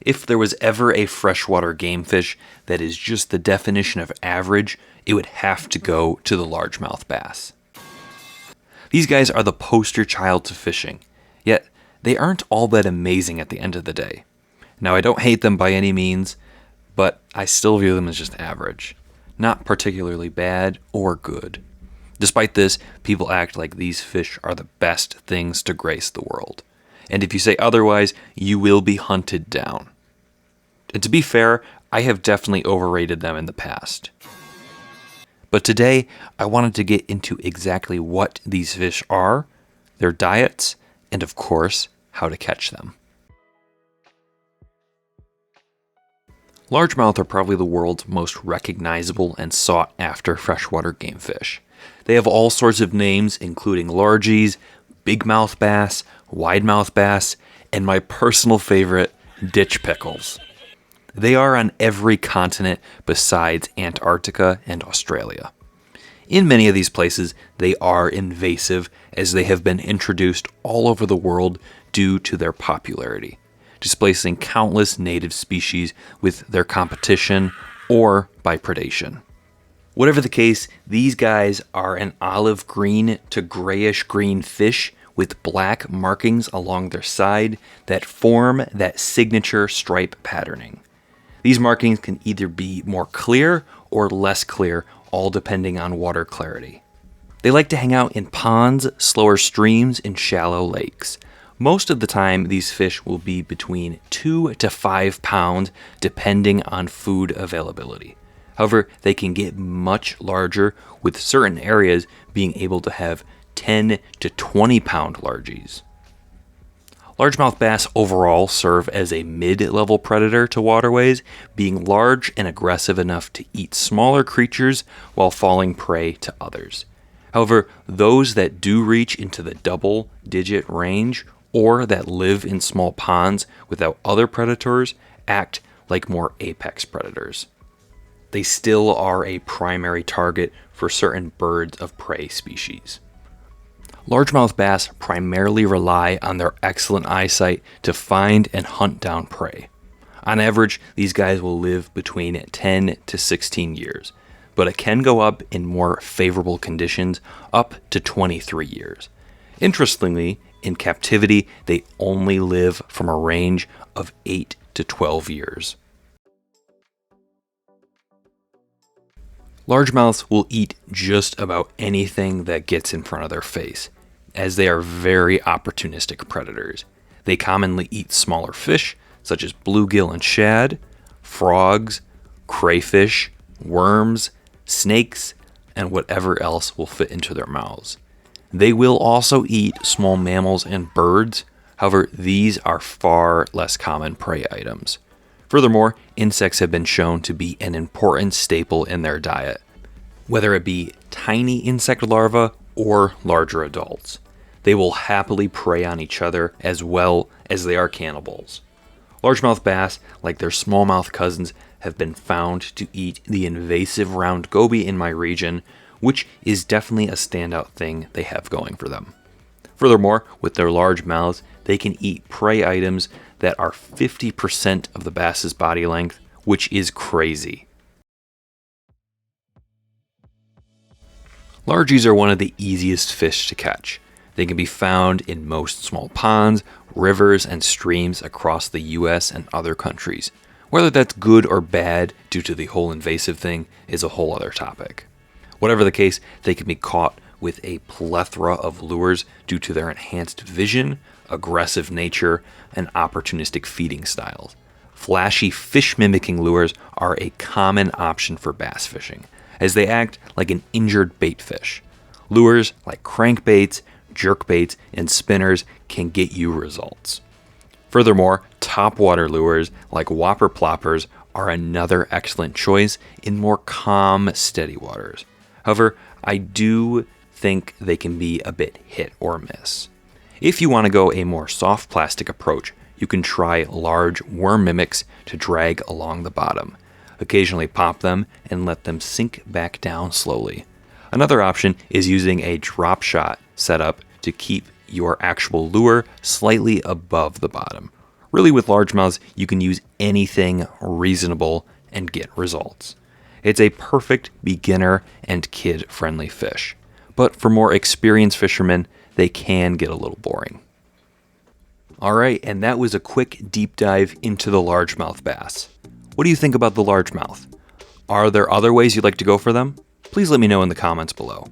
If there was ever a freshwater game fish that is just the definition of average, it would have to go to the largemouth bass. These guys are the poster child to fishing, yet they aren't all that amazing at the end of the day. Now, I don't hate them by any means, but I still view them as just average. Not particularly bad or good. Despite this, people act like these fish are the best things to grace the world. And if you say otherwise, you will be hunted down. And to be fair, I have definitely overrated them in the past. But today, I wanted to get into exactly what these fish are, their diets, and of course, how to catch them. Largemouth are probably the world's most recognizable and sought-after freshwater game fish. They have all sorts of names, including largies, bigmouth bass, widemouth bass, and my personal favorite, ditch pickles. They are on every continent besides Antarctica and Australia. In many of these places, they are invasive as they have been introduced all over the world due to their popularity, displacing countless native species with their competition or by predation. Whatever the case, these guys are an olive green to grayish green fish with black markings along their side that form that signature stripe patterning. These markings can either be more clear or less clear, all depending on water clarity. They like to hang out in ponds, slower streams, and shallow lakes. Most of the time, these fish will be between 2 to 5 pounds, depending on food availability. However, they can get much larger, with certain areas being able to have 10 to 20 pound largies. Largemouth bass overall serve as a mid-level predator to waterways, being large and aggressive enough to eat smaller creatures while falling prey to others. However, those that do reach into the double-digit range or that live in small ponds without other predators act like more apex predators. They still are a primary target for certain birds of prey species. Largemouth bass primarily rely on their excellent eyesight to find and hunt down prey. On average, these guys will live between 10 to 16 years, but it can go up in more favorable conditions up to 23 years. Interestingly, in captivity, they only live from a range of 8 to 12 years. Largemouths will eat just about anything that gets in front of their face, as they are very opportunistic predators. They commonly eat smaller fish, such as bluegill and shad, frogs, crayfish, worms, snakes, and whatever else will fit into their mouths. They will also eat small mammals and birds, however, these are far less common prey items. Furthermore, insects have been shown to be an important staple in their diet, whether it be tiny insect larvae or larger adults. They will happily prey on each other as well as they are cannibals. Largemouth bass, like their smallmouth cousins, have been found to eat the invasive round goby in my region, which is definitely a standout thing they have going for them. Furthermore, with their large mouths, they can eat prey items that are 50% of the bass's body length, which is crazy. Largies are one of the easiest fish to catch. They can be found in most small ponds, rivers, and streams across the US and other countries. Whether that's good or bad due to the whole invasive thing is a whole other topic. Whatever the case, they can be caught with a plethora of lures due to their enhanced vision, aggressive nature, and opportunistic feeding styles. Flashy fish-mimicking lures are a common option for bass fishing, as they act like an injured bait fish. Lures like crankbaits, jerkbaits, and spinners can get you results. Furthermore, topwater lures like whopper ploppers are another excellent choice in more calm, steady waters. However, I do think they can be a bit hit or miss. If you want to go a more soft plastic approach, you can try large worm mimics to drag along the bottom. Occasionally pop them and let them sink back down slowly. Another option is using a drop shot setup to keep your actual lure slightly above the bottom. Really, with largemouths, you can use anything reasonable and get results. It's a perfect beginner and kid-friendly fish. But for more experienced fishermen, they can get a little boring. Alright, and that was a quick deep dive into the largemouth bass. What do you think about the largemouth? Are there other ways you'd like to go for them? Please let me know in the comments below.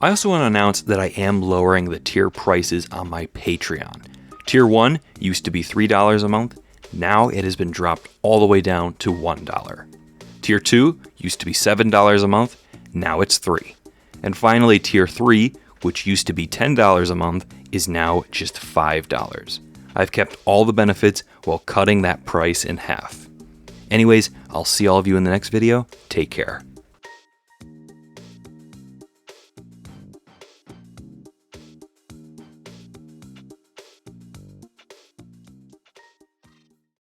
I also want to announce that I am lowering the tier prices on my Patreon. Tier 1 used to be $3 a month, now it has been dropped all the way down to $1. Tier 2 used to be $7 a month, now it's $3. And finally, Tier 3, which used to be $10 a month, is now just $5. I've kept all the benefits while cutting that price in half. Anyways, I'll see all of you in the next video. Take care.